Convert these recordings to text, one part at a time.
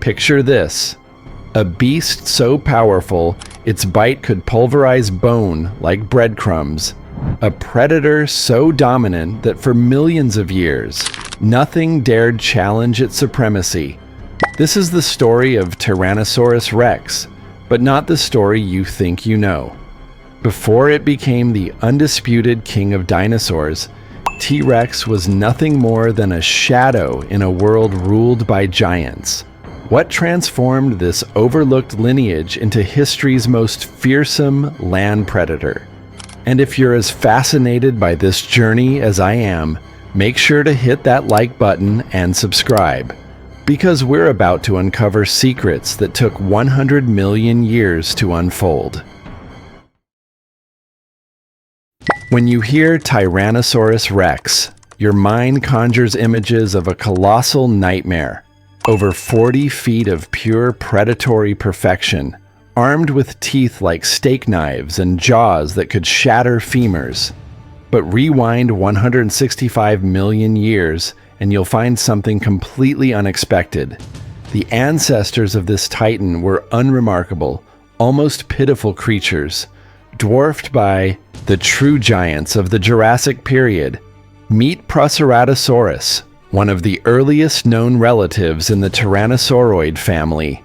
Picture this: a beast so powerful its bite could pulverize bone like breadcrumbs. A predator so dominant that for millions of years, nothing dared challenge its supremacy. This is the story of Tyrannosaurus Rex, but not the story you think you know. Before it became the undisputed king of dinosaurs, T-Rex was nothing more than a shadow in a world ruled by giants. What transformed this overlooked lineage into history's most fearsome land predator? And if you're as fascinated by this journey as I am, make sure to hit that like button and subscribe, because we're about to uncover secrets that took 100 million years to unfold. When you hear Tyrannosaurus Rex, your mind conjures images of a colossal nightmare. Over 40 feet of pure predatory perfection, armed with teeth like steak knives and jaws that could shatter femurs. But rewind 165 million years and you'll find something completely unexpected. The ancestors of this titan were unremarkable, almost pitiful creatures, dwarfed by the true giants of the Jurassic period. Meet Proceratosaurus, one of the earliest known relatives in the Tyrannosauroid family.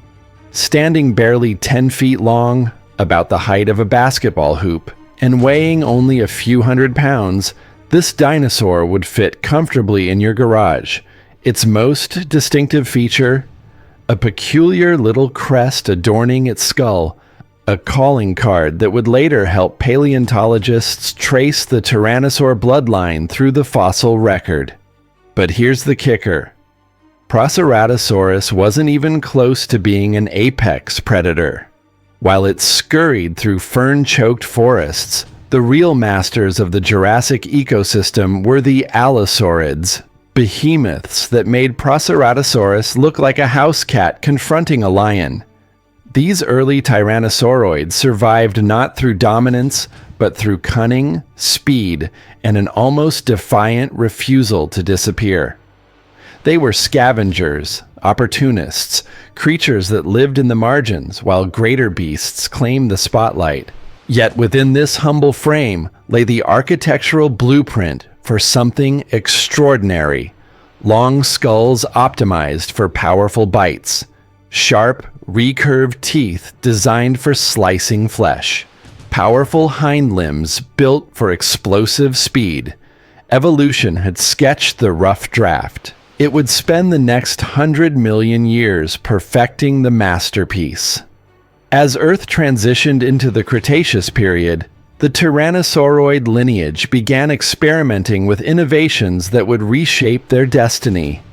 Standing barely 10 feet long, about the height of a basketball hoop, and weighing only a few hundred pounds, this dinosaur would fit comfortably in your garage. Its most distinctive feature? A peculiar little crest adorning its skull, a calling card that would later help paleontologists trace the Tyrannosaur bloodline through the fossil record. But here's the kicker. Proceratosaurus wasn't even close to being an apex predator. While it scurried through fern-choked forests, the real masters of the Jurassic ecosystem were the allosaurids, behemoths that made Proceratosaurus look like a house cat confronting a lion. These early tyrannosauroids survived not through dominance, but through cunning, speed, and an almost defiant refusal to disappear. They were scavengers, opportunists, creatures that lived in the margins while greater beasts claimed the spotlight. Yet within this humble frame lay the architectural blueprint for something extraordinary. Long skulls optimized for powerful bites. Sharp, recurved teeth designed for slicing flesh. Powerful hind limbs built for explosive speed. Evolution had sketched the rough draft. It would spend the next 100 million years perfecting the masterpiece. As Earth transitioned into the Cretaceous period, the Tyrannosauroid lineage began experimenting with innovations that would reshape their destiny.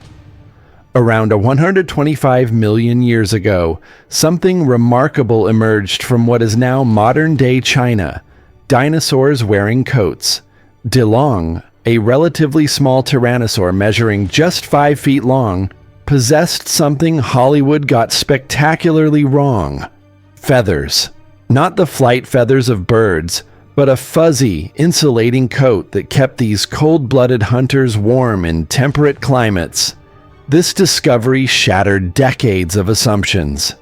Around 125 million years ago, something remarkable emerged from what is now modern-day China: dinosaurs wearing coats. DeLong, a relatively small tyrannosaur measuring just 5 feet long, possessed something Hollywood got spectacularly wrong: feathers. Not the flight feathers of birds, but a fuzzy, insulating coat that kept these cold-blooded hunters warm in temperate climates. This discovery shattered decades of assumptions.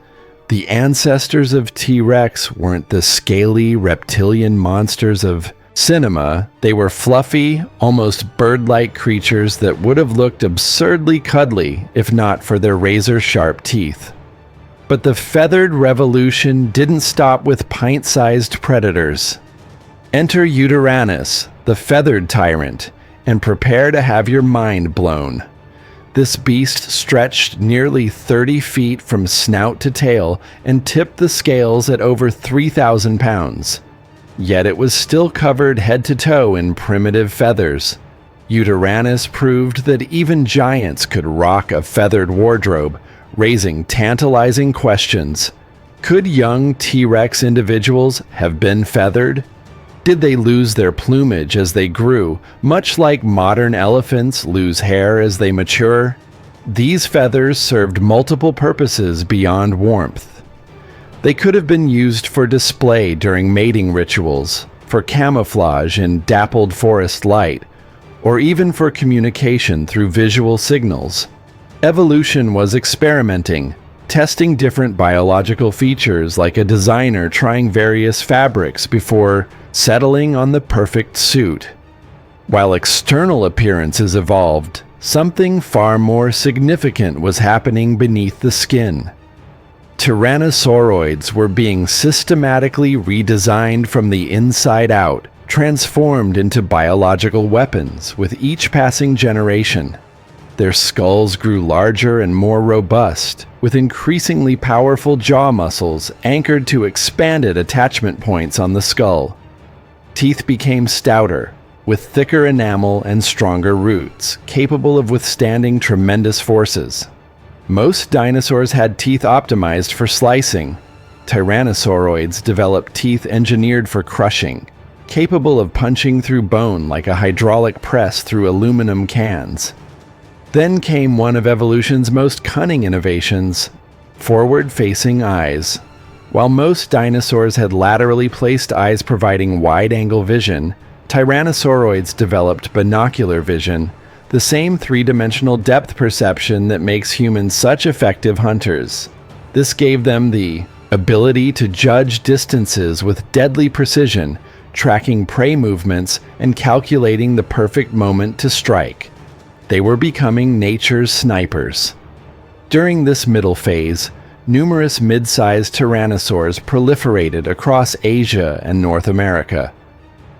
The ancestors of T-Rex weren't the scaly, reptilian monsters of cinema. They were fluffy, almost bird-like creatures that would have looked absurdly cuddly if not for their razor-sharp teeth. But the feathered revolution didn't stop with pint-sized predators. Enter Yutyrannus, the feathered tyrant, and prepare to have your mind blown. This beast stretched nearly 30 feet from snout to tail and tipped the scales at over 3,000 pounds. Yet it was still covered head to toe in primitive feathers. Yutyrannus proved that even giants could rock a feathered wardrobe, raising tantalizing questions. Could young T-Rex individuals have been feathered? Did they lose their plumage as they grew, much like modern elephants lose hair as they mature? These feathers served multiple purposes beyond warmth. They could have been used for display during mating rituals, for camouflage in dappled forest light, or even for communication through visual signals. Evolution was experimenting, testing different biological features like a designer trying various fabrics before settling on the perfect suit. While external appearances evolved, something far more significant was happening beneath the skin. Tyrannosauroids were being systematically redesigned from the inside out, transformed into biological weapons with each passing generation. Their skulls grew larger and more robust, with increasingly powerful jaw muscles anchored to expanded attachment points on the skull. Teeth became stouter, with thicker enamel and stronger roots, capable of withstanding tremendous forces. Most dinosaurs had teeth optimized for slicing. Tyrannosauroids developed teeth engineered for crushing, capable of punching through bone like a hydraulic press through aluminum cans. Then came one of evolution's most cunning innovations: forward-facing eyes. While most dinosaurs had laterally placed eyes providing wide-angle vision, Tyrannosauroids developed binocular vision, the same three-dimensional depth perception that makes humans such effective hunters. This gave them the ability to judge distances with deadly precision, tracking prey movements and calculating the perfect moment to strike. They were becoming nature's snipers. During this middle phase, numerous mid-sized tyrannosaurs proliferated across Asia and North America.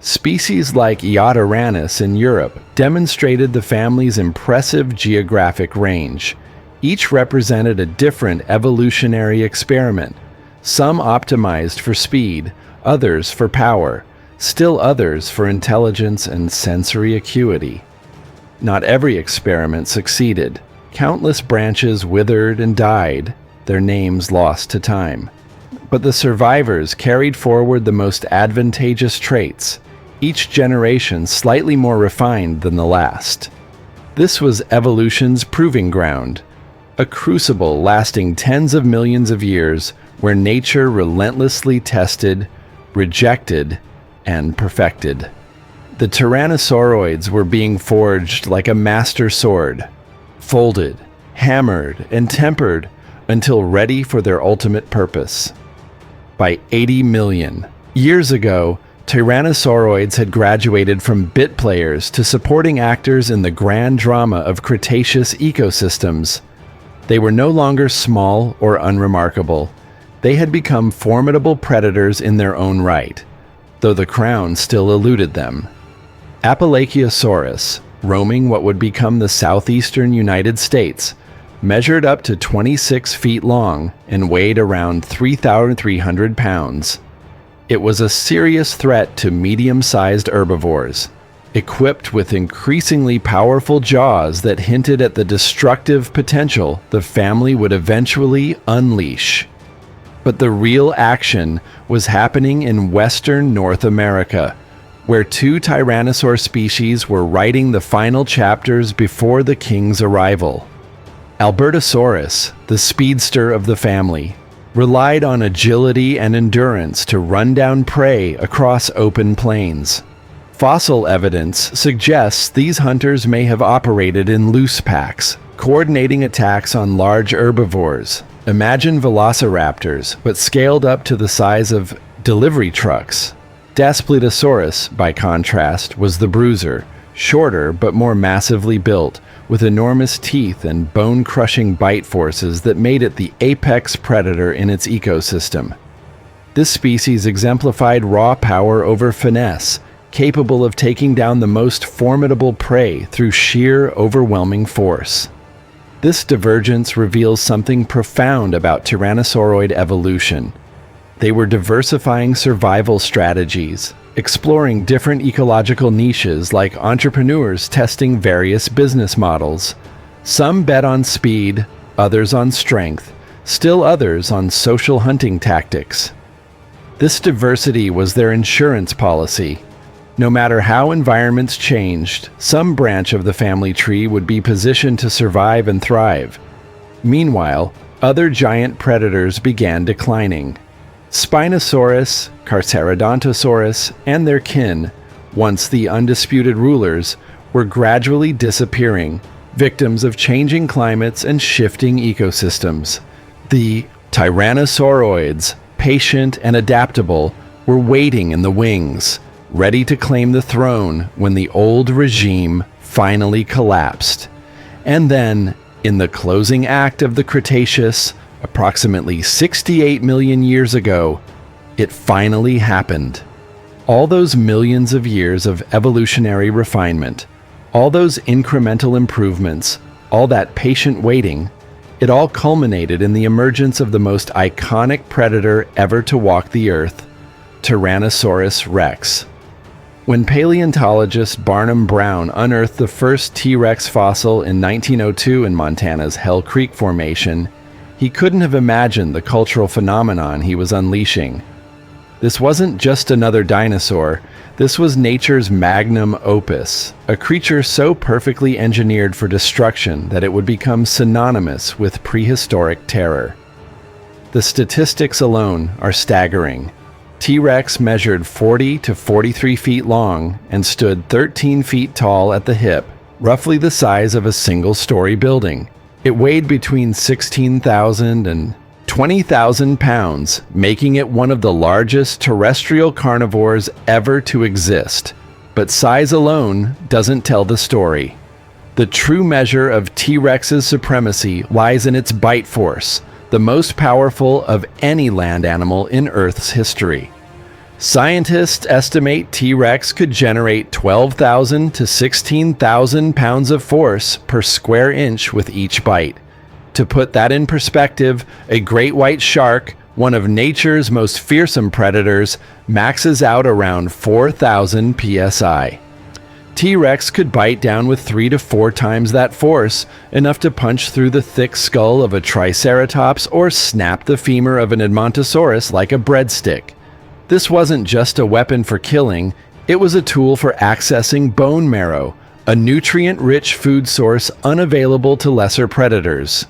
Species like Yattarannus in Europe demonstrated the family's impressive geographic range. Each represented a different evolutionary experiment, some optimized for speed, others for power, still others for intelligence and sensory acuity. Not every experiment succeeded. Countless branches withered and died, their names lost to time. But the survivors carried forward the most advantageous traits, each generation slightly more refined than the last. This was evolution's proving ground, a crucible lasting tens of millions of years where nature relentlessly tested, rejected, and perfected. The Tyrannosauroids were being forged like a master sword, folded, hammered, and tempered until ready for their ultimate purpose. By 80 million years ago, Tyrannosauroids had graduated from bit players to supporting actors in the grand drama of Cretaceous ecosystems. They were no longer small or unremarkable. They had become formidable predators in their own right, though the crown still eluded them. Albertosaurus, roaming what would become the southeastern United States, measured up to 26 feet long and weighed around 3,300 pounds. It was a serious threat to medium-sized herbivores, equipped with increasingly powerful jaws that hinted at the destructive potential the family would eventually unleash. But the real action was happening in western North America, where two tyrannosaur species were writing the final chapters before the king's arrival. Albertosaurus, the speedster of the family, relied on agility and endurance to run down prey across open plains. Fossil evidence suggests these hunters may have operated in loose packs, coordinating attacks on large herbivores. Imagine velociraptors, but scaled up to the size of delivery trucks. Daspletosaurus, by contrast, was the bruiser, shorter but more massively built, with enormous teeth and bone-crushing bite forces that made it the apex predator in its ecosystem. This species exemplified raw power over finesse, capable of taking down the most formidable prey through sheer, overwhelming force. This divergence reveals something profound about Tyrannosauroid evolution. They were diversifying survival strategies, exploring different ecological niches like entrepreneurs testing various business models. Some bet on speed, others on strength, still others on social hunting tactics. This diversity was their insurance policy. No matter how environments changed, some branch of the family tree would be positioned to survive and thrive. Meanwhile, other giant predators began declining. Spinosaurus, Proceratosaurus, and their kin, once the undisputed rulers, were gradually disappearing, victims of changing climates and shifting ecosystems. The Tyrannosauroids, patient and adaptable, were waiting in the wings, ready to claim the throne when the old regime finally collapsed. And then, in the closing act of the Cretaceous, approximately 68 million years ago, it finally happened. All those millions of years of evolutionary refinement, all those incremental improvements, all that patient waiting, it all culminated in the emergence of the most iconic predator ever to walk the earth, Tyrannosaurus Rex. When paleontologist Barnum Brown unearthed the first T.rex fossil in 1902 in Montana's Hell Creek Formation, he couldn't have imagined the cultural phenomenon he was unleashing. This wasn't just another dinosaur, this was nature's magnum opus, a creature so perfectly engineered for destruction that it would become synonymous with prehistoric terror. The statistics alone are staggering. T-Rex measured 40 to 43 feet long and stood 13 feet tall at the hip, roughly the size of a single-story building. It weighed between 16,000 and 20,000 pounds, making it one of the largest terrestrial carnivores ever to exist. But size alone doesn't tell the story. The true measure of T-Rex's supremacy lies in its bite force, the most powerful of any land animal in Earth's history. Scientists estimate T-Rex could generate 12,000 to 16,000 pounds of force per square inch with each bite. To put that in perspective, a great white shark, one of nature's most fearsome predators, maxes out around 4,000 psi. T-Rex could bite down with 3 to 4 times that force, enough to punch through the thick skull of a Triceratops or snap the femur of an Albertosaurus like a breadstick. This wasn't just a weapon for killing, it was a tool for accessing bone marrow, a nutrient-rich food source unavailable to lesser predators.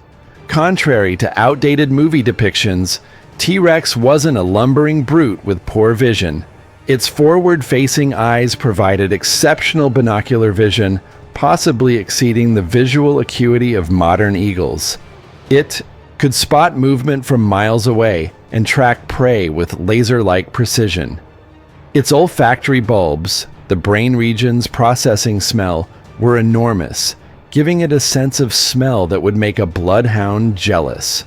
Contrary to outdated movie depictions, T-Rex wasn't a lumbering brute with poor vision. Its forward-facing eyes provided exceptional binocular vision, possibly exceeding the visual acuity of modern eagles. It could spot movement from miles away and track prey with laser-like precision. Its olfactory bulbs, the brain regions processing smell, were enormous, giving it a sense of smell that would make a bloodhound jealous.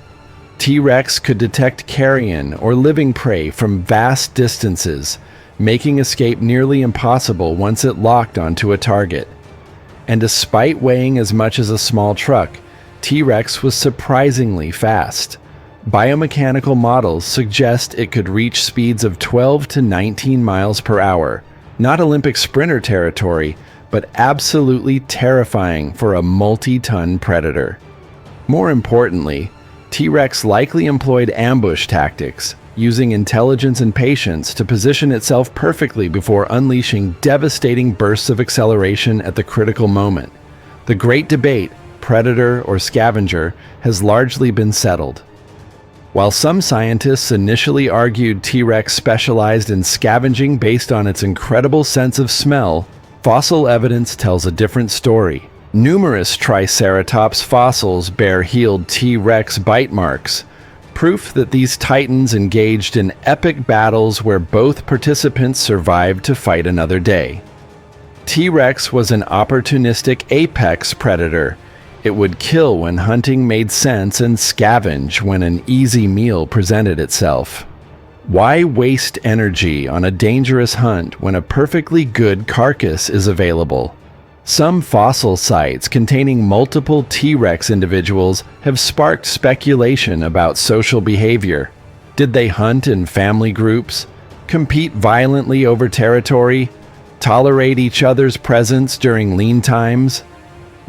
T-Rex could detect carrion or living prey from vast distances, making escape nearly impossible once it locked onto a target. And despite weighing as much as a small truck, T-Rex was surprisingly fast. Biomechanical models suggest it could reach speeds of 12 to 19 miles per hour, not Olympic sprinter territory, but absolutely terrifying for a multi-ton predator. More importantly, T-Rex likely employed ambush tactics, using intelligence and patience to position itself perfectly before unleashing devastating bursts of acceleration at the critical moment. The great debate, predator or scavenger, has largely been settled. While some scientists initially argued T-Rex specialized in scavenging based on its incredible sense of smell, fossil evidence tells a different story. Numerous Triceratops fossils bear healed T-Rex bite marks, proof that these titans engaged in epic battles where both participants survived to fight another day. T-Rex was an opportunistic apex predator. It would kill when hunting made sense and scavenge when an easy meal presented itself. Why waste energy on a dangerous hunt when a perfectly good carcass is available? Some fossil sites containing multiple T-Rex individuals have sparked speculation about social behavior. Did they hunt in family groups, compete violently over territory, tolerate each other's presence during lean times?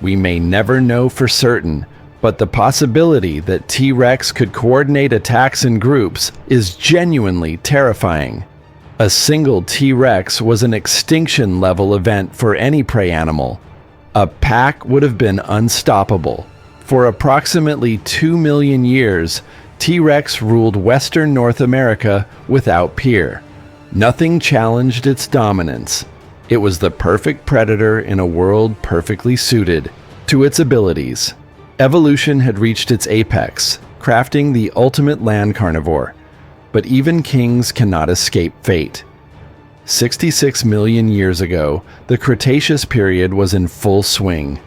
We may never know for certain, but the possibility that T-Rex could coordinate attacks in groups is genuinely terrifying. A single T-Rex was an extinction-level event for any prey animal. A pack would have been unstoppable. For approximately 2 million years, T-Rex ruled Western North America without peer. Nothing challenged its dominance. It was the perfect predator in a world perfectly suited to its abilities. Evolution had reached its apex. crafting the ultimate land carnivore. But even kings cannot escape fate. 66 million years ago, the Cretaceous period was in full swing.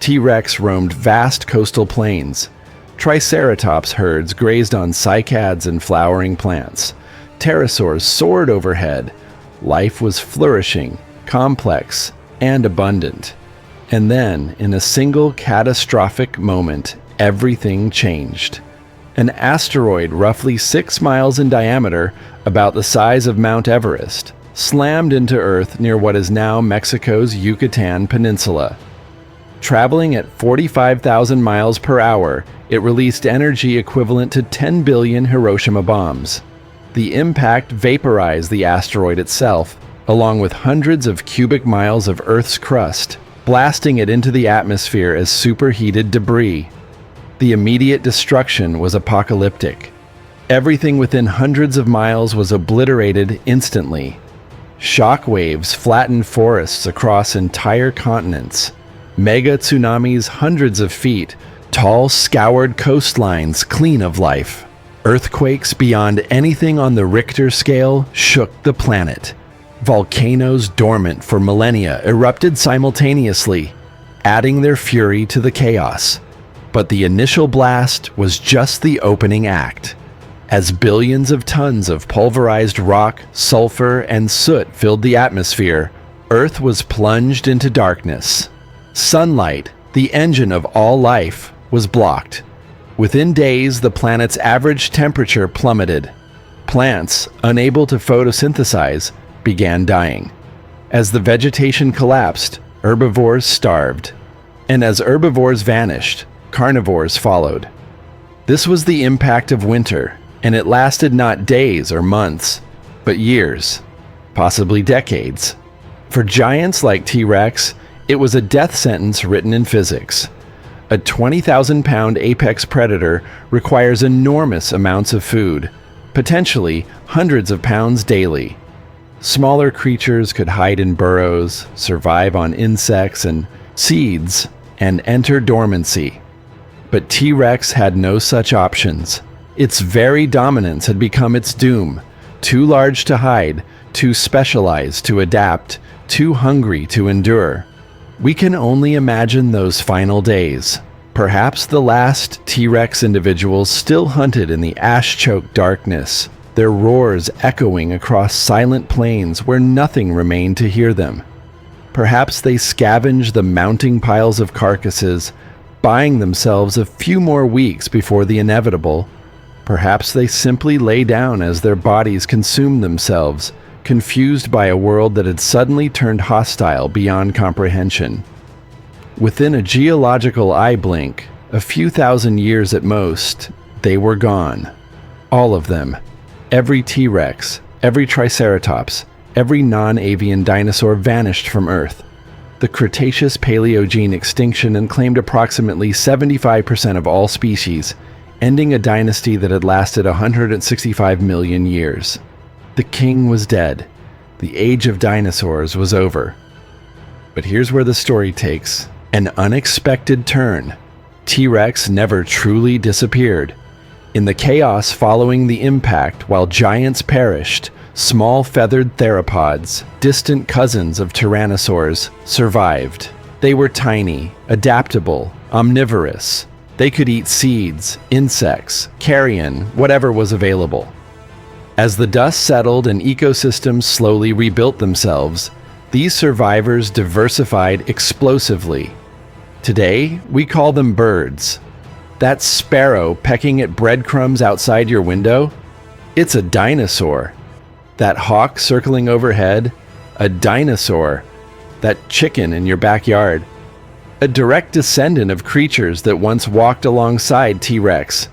T-Rex roamed vast coastal plains. Triceratops herds grazed on cycads and flowering plants. Pterosaurs soared overhead. Life was flourishing, complex, and abundant. And then, in a single catastrophic moment, everything changed. An asteroid roughly 6 miles in diameter, about the size of Mount Everest, slammed into Earth near what is now Mexico's Yucatan Peninsula. Traveling at 45,000 miles per hour, it released energy equivalent to 10 billion Hiroshima bombs. The impact vaporized the asteroid itself, along with hundreds of cubic miles of Earth's crust, blasting it into the atmosphere as superheated debris. The immediate destruction was apocalyptic. Everything within hundreds of miles was obliterated instantly. Shock waves flattened forests across entire continents. Mega tsunamis hundreds of feet, tall, scoured coastlines clean of life. Earthquakes beyond anything on the Richter scale shook the planet. Volcanoes dormant for millennia erupted simultaneously, adding their fury to the chaos. But the initial blast was just the opening act. As billions of tons of pulverized rock, sulfur, and soot filled the atmosphere, Earth was plunged into darkness. Sunlight, the engine of all life, was blocked. Within days, the planet's average temperature plummeted. Plants, unable to photosynthesize, began dying. As the vegetation collapsed, herbivores starved. And as herbivores vanished, carnivores followed. This was the impact of winter, and it lasted not days or months, but years, possibly decades. For giants like T-Rex, it was a death sentence written in physics. A 20,000-pound apex predator requires enormous amounts of food, potentially hundreds of pounds daily. Smaller creatures could hide in burrows, survive on insects and seeds, and enter dormancy. But T-Rex had no such options. Its very dominance had become its doom. Too large to hide, too specialized to adapt, too hungry to endure. We can only imagine those final days. Perhaps the last T-Rex individuals still hunted in the ash-choked darkness, their roars echoing across silent plains where nothing remained to hear them. Perhaps they scavenged the mounting piles of carcasses, buying themselves a few more weeks before the inevitable. Perhaps they simply lay down as their bodies consumed themselves, confused by a world that had suddenly turned hostile beyond comprehension. Within a geological eye blink, a few thousand years at most, they were gone. All of them. Every T-Rex, every Triceratops, every non-avian dinosaur vanished from Earth. The Cretaceous Paleogene extinction and claimed approximately 75% of all species, ending a dynasty that had lasted 165 million years. The king was dead. The age of dinosaurs was over. But here's where the story takes an unexpected turn. T-Rex never truly disappeared. In the chaos following the impact, while giants perished, small feathered theropods, distant cousins of Tyrannosaurs, survived. They were tiny, adaptable, omnivorous. They could eat seeds, insects, carrion, whatever was available. As the dust settled and ecosystems slowly rebuilt themselves, these survivors diversified explosively. Today, we call them birds. That sparrow pecking at breadcrumbs outside your window? It's a dinosaur. That hawk circling overhead? A dinosaur. That chicken in your backyard? A direct descendant of creatures that once walked alongside T-Rex.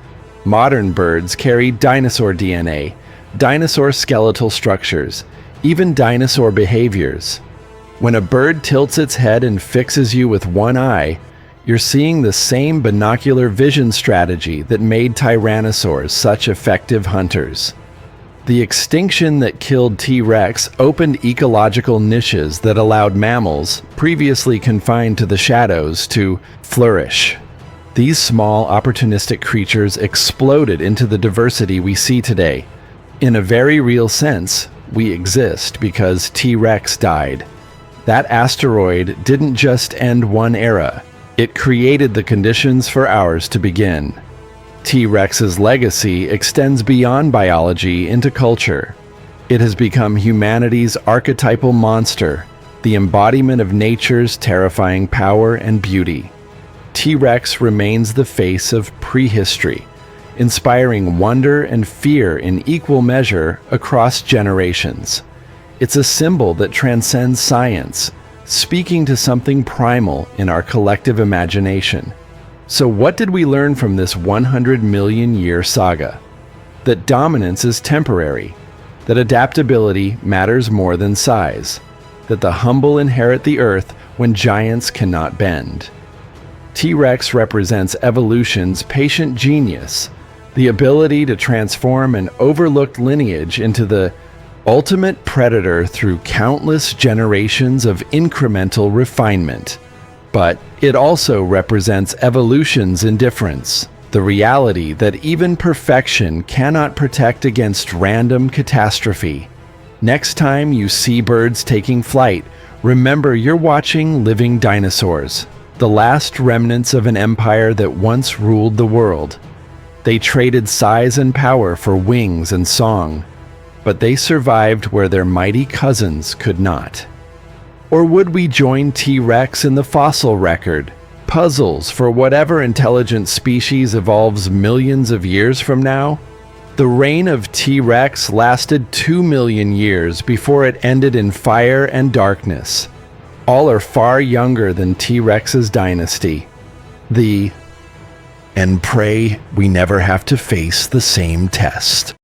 Modern birds carry dinosaur DNA, dinosaur skeletal structures, even dinosaur behaviors. When a bird tilts its head and fixes you with one eye, you're seeing the same binocular vision strategy that made tyrannosaurs such effective hunters. The extinction that killed T-Rex opened ecological niches that allowed mammals, previously confined to the shadows, to flourish. These small, opportunistic creatures exploded into the diversity we see today. In a very real sense, we exist because T-Rex died. That asteroid didn't just end one era, it created the conditions for ours to begin. T-Rex's legacy extends beyond biology into culture. It has become humanity's archetypal monster, the embodiment of nature's terrifying power and beauty. T-Rex remains the face of prehistory, inspiring wonder and fear in equal measure across generations. It's a symbol that transcends science, speaking to something primal in our collective imagination. So what did we learn from this 100 million year saga? That dominance is temporary, that adaptability matters more than size, that the humble inherit the earth when giants cannot bend. T-Rex represents evolution's patient genius, the ability to transform an overlooked lineage into the ultimate predator through countless generations of incremental refinement. But it also represents evolution's indifference, the reality that even perfection cannot protect against random catastrophe. Next time you see birds taking flight, remember you're watching living dinosaurs, the last remnants of an empire that once ruled the world. They traded size and power for wings and song, but they survived where their mighty cousins could not. Or would we join T-Rex in the fossil record? Puzzles for whatever intelligent species evolves millions of years from now? The reign of T-Rex lasted 2 million years before it ended in fire and darkness. All are far younger than T-Rex's dynasty. And pray we never have to face the same test.